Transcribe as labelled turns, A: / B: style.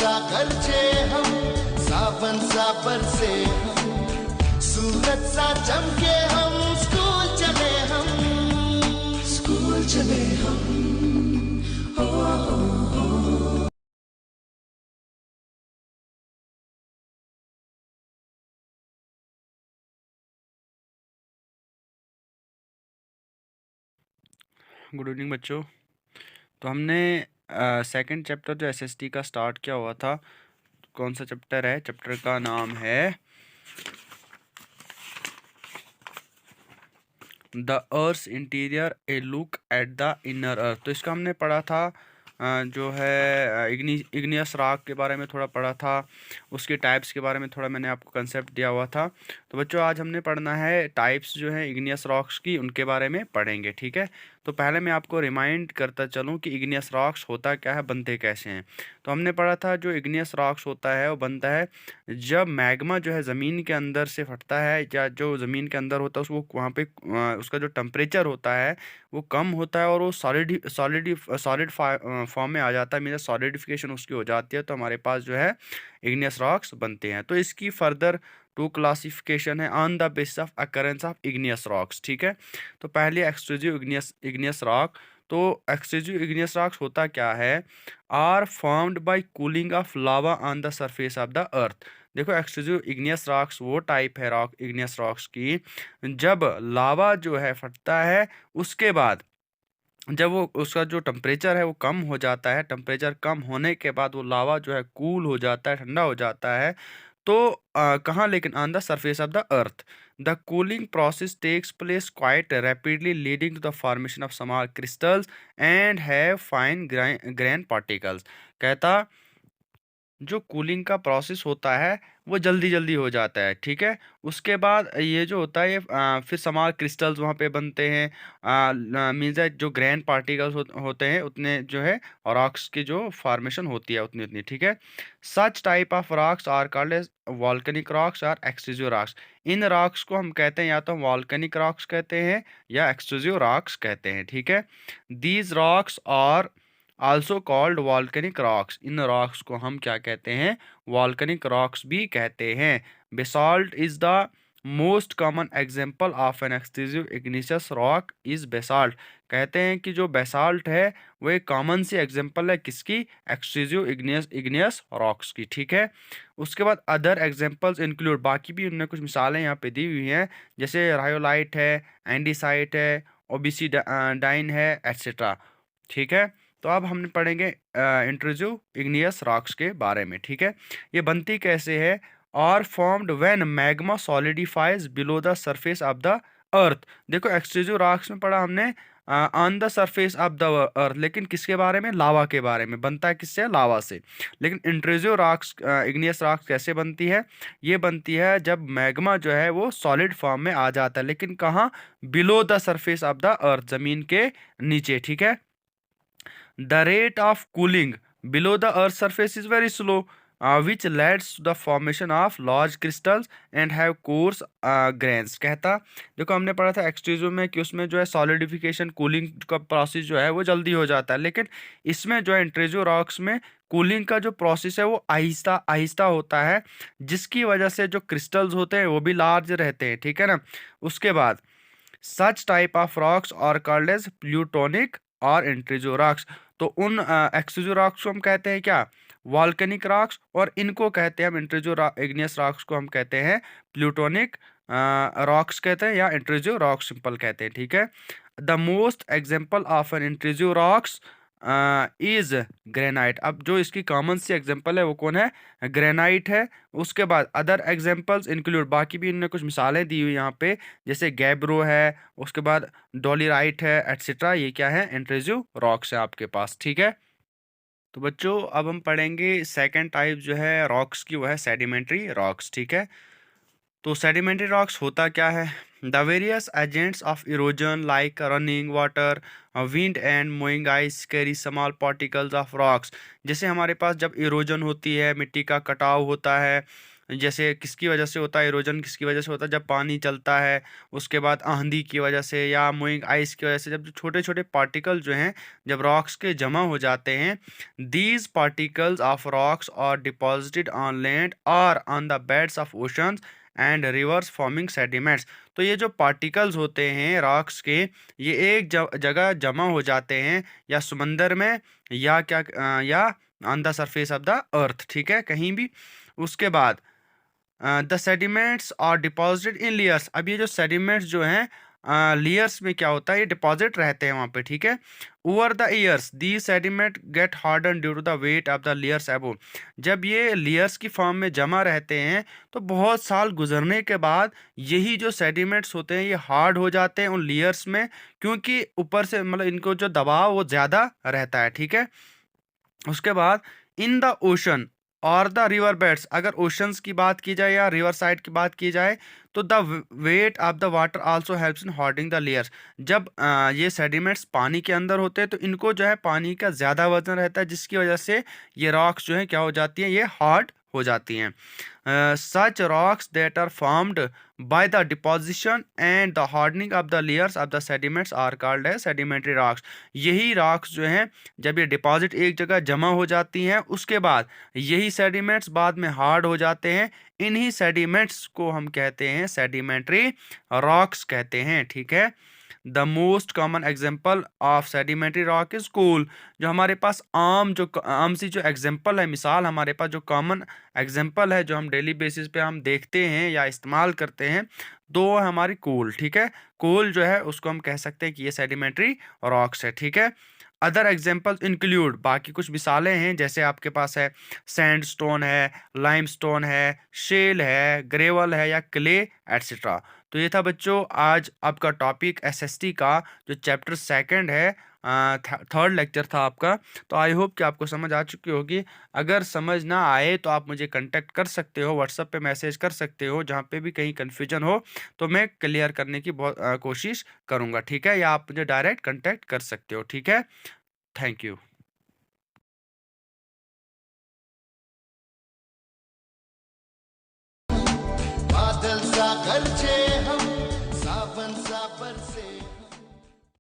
A: सा गरजे हम, सावन सा बरसे हम, सूरज सा चमके हम, स्कूल चले हम, स्कूल चले हम। हो, हो, हो।
B: गुड इवनिंग बच्चों। तो हमने सेकंड चैप्टर जो एसएसटी का स्टार्ट किया हुआ था, कौन सा चैप्टर है? चैप्टर का नाम है the earth interior a look at the inner earth. तो इसका हमने पढ़ा था जो है इग्नियस रॉक के बारे में थोड़ा पढ़ा था, उसके टाइप्स के बारे में थोड़ा मैंने आपको कंसेप्ट दिया हुआ था। तो बच्चों आज हमने पढ़ना है टाइप्स जो है इग्नियस रॉक्स की, उनके बारे में पढ़ेंगे, ठीक है। तो पहले मैं आपको रिमाइंड करता चलूँ कि इग्नियस रॉक्स होता क्या है, बनते कैसे हैं। तो हमने पढ़ा था जो इग्नियस रॉक्स होता है वो बनता है जब मैग्मा जो है ज़मीन के अंदर से फटता है, या जो ज़मीन के अंदर होता है उसको वहाँ पे उसका जो टेम्परेचर होता है वो कम होता है और वो सॉलिड फॉर्म में आ जाता है, मीन सॉलिडिफिकेशन उसकी हो जाती है। तो हमारे पास जो है इग्नियस रॉक्स बनते हैं। तो इसकी फर्दर टू क्लासिफिकेशन है on the basis of occurrence of igneous rocks, ठीक है। तो पहले एक्सक्लूसिव इग्नियस रॉक। तो एक्सक्लूसिव इग्नियस रॉक्स होता क्या है? Are formed by cooling of lava on the surface of the earth. देखो एक्सक्लूसिव इग्नियस रॉक्स वो टाइप है इग्नियस रॉक्स की जब लावा जो है फटता है, उसके बाद जब वो उसका जो टेम्परेचर है वो कम हो जाता है, टेम्परेचर कम होने के बाद वो लावा जो है कूल हो जाता है, ठंडा हो जाता है। तो कहाँ? लेकिन on the surface of the earth the cooling process takes place quite rapidly leading to the formation of small crystals and have fine grain particles. कहता जो कूलिंग का प्रोसेस होता है वो जल्दी जल्दी हो जाता है, ठीक है। उसके बाद ये जो होता है ये फिर स्मॉल क्रिस्टल्स वहाँ पे बनते हैं, मीन्स जो ग्रैंड पार्टिकल्स होते हैं उतने जो है रॉक्स की जो फॉर्मेशन होती है उतनी उतनी, ठीक है। Such type of rocks are called as volcanic rocks और एक्सट्रूसिव रॉक्स। इन रॉक्स को हम कहते हैं या तो हम वॉल्केनिक रॉक्स कहते हैं या एक्सट्रूसिव रॉक्स कहते हैं, ठीक है। These rocks are also called volcanic rocks. इन रॉक्स को हम क्या कहते हैं? वॉल्केनिक रॉक्स भी कहते हैं। Basalt is the most common example of an exclusive igneous rock is basalt. कहते हैं कि जो बेसाल्ट है वो एक कॉमन सी एग्जाम्पल है किसकी? एक्सक्लूसिव इग्नियस रॉक्स की, ठीक है। उसके बाद अदर एग्जाम्पल्स इंक्लूड, बाकी भी उनने कुछ मिसालें यहाँ पे दी हुई हैं, जैसे रायोलाइट है, एंडीसाइट है, ओबिसिडाइन है, एट्सेट्रा, ठीक है। तो अब हम पढ़ेंगे इंट्रोड्यूस इग्नियस रॉक्स के बारे में, ठीक है। ये बनती कैसे है? Are formed when magma solidifies below the surface of the earth. देखो एक्सट्रूसिव रॉक्स में पढ़ा हमने on the surface of the earth, लेकिन किसके बारे में? लावा के बारे में। बनता है किससे? लावा से। लेकिन इंट्रोड्यूस रॉक्स इग्नियस रॉक्स कैसे बनती है? ये बनती है जब मैग्मा जो है वो सॉलिड फॉर्म में आ जाता है, लेकिन कहाँ? Below the surface of the अर्थ, जमीन के नीचे, ठीक है। The rate of cooling below the Earth's surface is very slow, which leads to the formation of large crystals and have coarse grains। कहता देखो हमने पढ़ा था एक्सट्रूसिव में कि उसमें जो है सॉलिडिफिकेशन कूलिंग का प्रोसेस जो है वो जल्दी हो जाता है, लेकिन इसमें जो है इंट्रूसिव रॉक्स में कूलिंग का जो प्रोसेस है वो आहिस्ता आहिस्ता होता है, जिसकी वजह से जो क्रिस्टल्स होते हैं वो भी लार्ज रहते हैं, ठीक है ना। उसके बाद such type of rocks are called as plutonic और इंट्रूसिव रॉक्स। तो उन एक्सट्रूसिव रॉक्स को हम कहते हैं क्या? वॉल्केनिक रॉक्स, और इनको कहते हैं हम इंट्रूसिव इग्नियस रॉक्स को हम कहते हैं प्लूटोनिक रॉक्स कहते हैं, या इंट्रूसिव रॉक्स सिंपल कहते हैं, ठीक है। The most example of an intrusive rocks is granite. अब जो इसकी कॉमन सी एग्जाम्पल है वो कौन है? ग्रेनाइट है। उसके बाद अदर एग्जाम्पल्स इंक्लूड, बाकी भी इन्होंने कुछ मिसालें दी हुई यहाँ पे, जैसे गैब्रो है, उसके बाद डोलीराइट है, एटसेट्रा। ये क्या है? इंट्रूसिव रॉक्स है आपके पास, ठीक है। तो बच्चों अब हम पढ़ेंगे सेकंड टाइप जो है रॉक्स की, वो है सेडिमेंट्री रॉक्स, ठीक है। तो सेडिमेंट्री रॉक्स होता क्या है? The various agents of erosion like running water, wind and moving ice carry small particles of rocks. जैसे हमारे पास जब इरोजन होती है, मिट्टी का कटाव होता है, जैसे किसकी वजह से होता है इरोजन, किसकी वजह से होता है जब पानी चलता है, उसके बाद आंधी की वजह से या मूविंग आइस की वजह से, जब छोटे छोटे पार्टिकल जो हैं जब रॉक्स के जमा हो जाते हैं, these particles of rocks are deposited on land और on the beds of oceans and rivers forming sediments. तो ये जो पार्टिकल्स होते हैं रॉक्स के, ये एक जगह जमा हो जाते हैं या समंदर में या या on the surface of the earth, ठीक है, कहीं भी। उसके बाद the sediments are deposited in layers. अब ये जो सेडिमेंट्स जो हैं लेयर्स में क्या होता है, ये डिपॉजिट रहते हैं वहाँ पे, ठीक है। Over the years the sediment get harden due to the weight of the layers above. जब ये लेयर्स की फॉर्म में जमा रहते हैं तो बहुत साल गुजरने के बाद यही जो सेडिमेंट्स होते हैं ये हार्ड हो जाते हैं उन लेयर्स में, क्योंकि ऊपर से मतलब इनको जो दबाव वो ज़्यादा रहता है, ठीक है। उसके बाद इन द ओशन और द रिवर बेड्स, अगर ओशंस की बात की जाए या रिवर साइड की बात की जाए तो the weight of the water also helps in hardening the layers. जब ये सेडिमेंट्स पानी के अंदर होते हैं तो इनको जो है पानी का ज़्यादा वजन रहता है, जिसकी वजह से ये रॉक्स जो है क्या हो जाती हैं, ये हार्ड हो जाती हैं। Such rocks that are formed by the deposition and the hardening of the layers of the sediments are called as sedimentary rocks। यही rocks जो हैं जब ये डिपॉजिट एक जगह जमा हो जाती हैं उसके बाद यही सेडिमेंट्स बाद में हार्ड हो जाते हैं, इन्हीं सेडिमेंट्स को हम कहते हैं सेडिमेंट्री रॉक्स कहते हैं, ठीक है। The most common example of sedimentary rock is coal. जो हमारे पास आम सी जो एग्जाम्पल है, मिसाल हमारे पास जो कॉमन एग्जाम्पल है जो हम डेली बेसिस पे हम देखते हैं या इस्तेमाल करते हैं, दो है हमारी कोल, ठीक है। कोल जो है उसको हम कह सकते हैं कि ये सेडिमेंट्री रॉक्स है, ठीक है। अदर एग्जाम्पल्स इंक्लूड, बाकी कुछ मिसालें हैं जैसे आपके पास है सैंडस्टोन है, लाइमस्टोन है, शेल है, ग्रेवल है या क्ले एटसेट्रा। तो ये था बच्चों आज आपका टॉपिक एसएसटी का जो चैप्टर सेकंड है, थर्ड लेक्चर था आपका। तो आई होप कि आपको समझ आ चुकी होगी। अगर समझ ना आए तो आप मुझे कांटेक्ट कर सकते हो, व्हाट्सएप पे मैसेज कर सकते हो, जहाँ पे भी कहीं कन्फ्यूजन हो तो मैं क्लियर करने की बहुत कोशिश करूँगा, ठीक है। या आप मुझे डायरेक्ट कांटेक्ट कर सकते हो, ठीक है। Thank you.